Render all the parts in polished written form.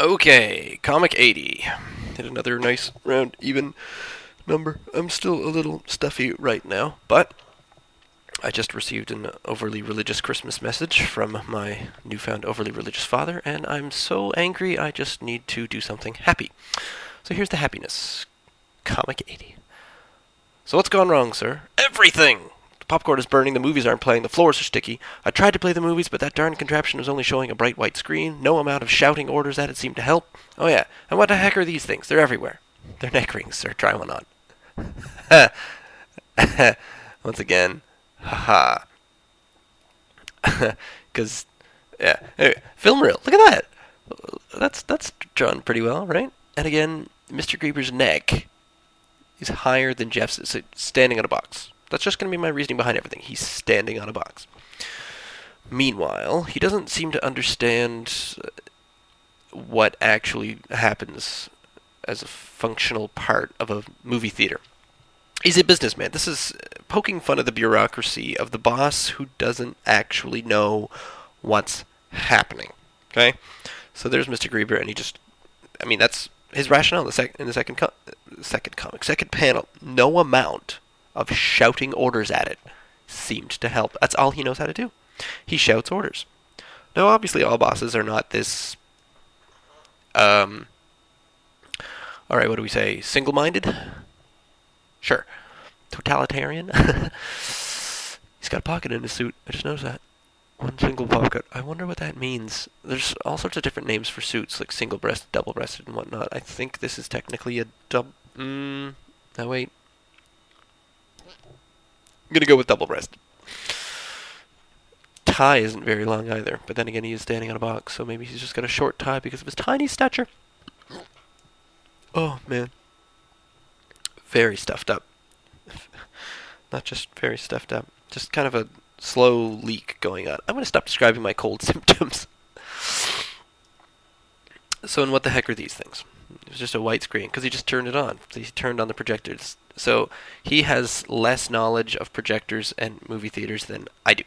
Okay, Comic 80. Hit another nice round even number. I'm still a little stuffy right now, but I just received an overly religious Christmas message from my newfound overly religious father, and I'm so angry I just need to do something happy. So here's the happiness. Comic 80. So what's gone wrong, sir? Everything! The popcorn is burning, the movies aren't playing, the floors are sticky. I tried to play the movies, but that darn contraption was only showing a bright white screen. No amount of shouting orders at it seemed to help. Oh yeah, and what the heck are these things? They're everywhere. They're neck rings, sir. Try one on. Once again, haha. Because, yeah. Anyway, film reel. Look at that. That's drawn pretty well, right? And again, Mr. Grieber's neck is higher than Jeff's. So standing on a box. That's just going to be my reasoning behind everything. He's standing on a box. Meanwhile, he doesn't seem to understand what actually happens as a functional part of a movie theater. He's a businessman. This is poking fun at the bureaucracy of the boss who doesn't actually know what's happening. Okay? So there's Mr. Grieber, and that's his rationale in the second panel. No amount of shouting orders at it seemed to help. That's all he knows how to do. He shouts orders. Now, obviously, all bosses are not this, alright, what do we say, single-minded? Sure. Totalitarian? He's got a pocket in his suit. I just noticed that. One single pocket. I wonder what that means. There's all sorts of different names for suits, like single-breasted, double-breasted, and whatnot. I think this is technically a no, wait. I'm gonna go with double-breasted. Tie isn't very long either, but then again, he is standing on a box, so maybe he's just got a short tie because of his tiny stature. Oh, man. Very stuffed up. Not just very stuffed up. Just kind of a slow leak going on. I'm going to stop describing my cold symptoms. So, and what the heck are these things? It was just a white screen, because he just turned it on. He turned on the projectors. So, he has less knowledge of projectors and movie theaters than I do.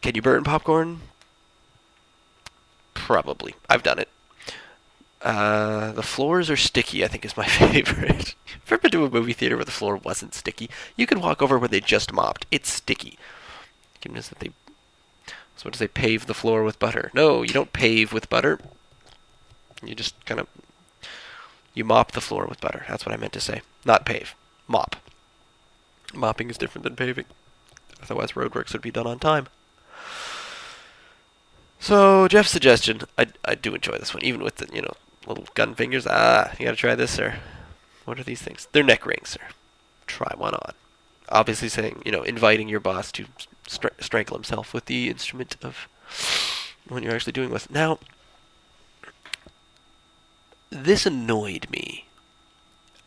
Can you burn popcorn? Probably. I've done it. The floors are sticky, I think, is my favorite. If you've ever been to a movie theater where the floor wasn't sticky, you could walk over where they just mopped. It's sticky. Goodness that they... So what does they pave the floor with butter? No, you don't pave with butter. You just kind of... You mop the floor with butter. That's what I meant to say. Not pave. Mop. Mopping is different than paving. Otherwise, roadworks would be done on time. So, Jeff's suggestion, I do enjoy this one, even with the, little gun fingers. You gotta try this, sir. What are these things? They're neck rings, sir. Try one on. Obviously saying, inviting your boss to strangle himself with the instrument of when you're actually doing with. Now, this annoyed me.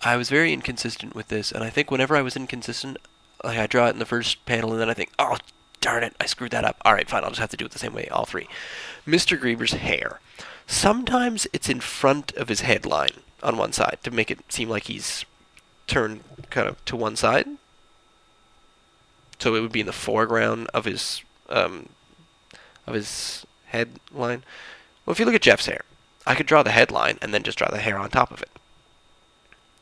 I was very inconsistent with this, and I think whenever I was inconsistent, like I draw it in the first panel, and then I think, oh, darn it, I screwed that up. Alright, fine, I'll just have to do it the same way, all three. Mr. Grieber's hair. Sometimes it's in front of his headline on one side to make it seem like he's turned kind of to one side. So it would be in the foreground of his headline. Well, if you look at Jeff's hair, I could draw the headline and then just draw the hair on top of it.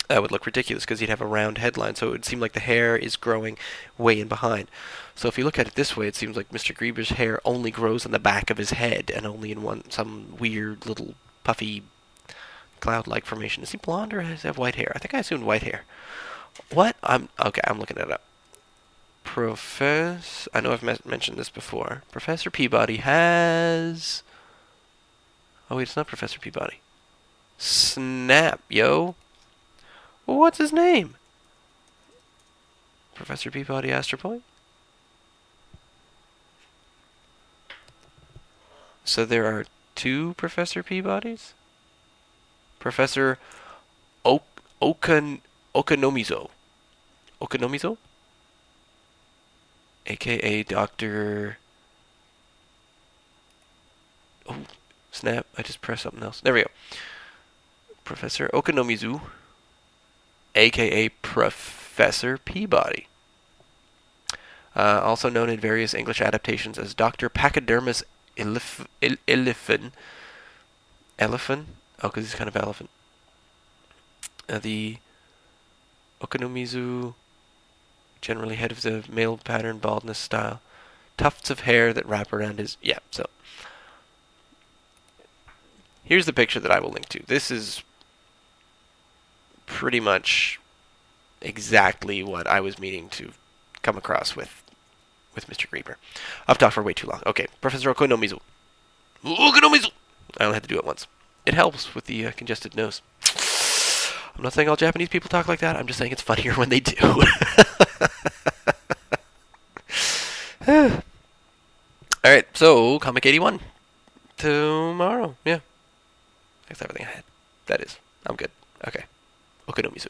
That would look ridiculous because he'd have a round headline, so it would seem like the hair is growing way in behind. So if you look at it this way, it seems like Mr. Grieber's hair only grows on the back of his head and only in some weird little puffy cloud-like formation. Is he blonde or does he have white hair? I think I assumed white hair. What? I'm looking it up. I know I've mentioned this before. Professor Peabody has... Oh wait, it's not Professor Peabody. Snap, yo. Well, what's his name? Professor Peabody Astroboy? So there are two Professor Peabodys? Professor Okonomizo. Okonomizo? A.K.A. Dr... Oh, snap. I just pressed something else. There we go. Professor Okonomizu, a.k.a. Professor Peabody. Also known in various English adaptations as Dr. Pachydermus Elephant. Elephant. Oh, because he's kind of elephant. The Okonomizu, generally head of the male pattern baldness style. Tufts of hair that wrap around his... Yeah, so... Here's the picture that I will link to. This is pretty much exactly what I was meaning to come across with Mr. Creeper. I've talked for way too long. Okay, Professor Okonomizu. Okonomizu! I only had to do it once. It helps with the congested nose. I'm not saying all Japanese people talk like that. I'm just saying it's funnier when they do. Alright, so Comic 81. Tomorrow. Yeah. That's everything I had. That is. I'm good. Okay. Okonomizu.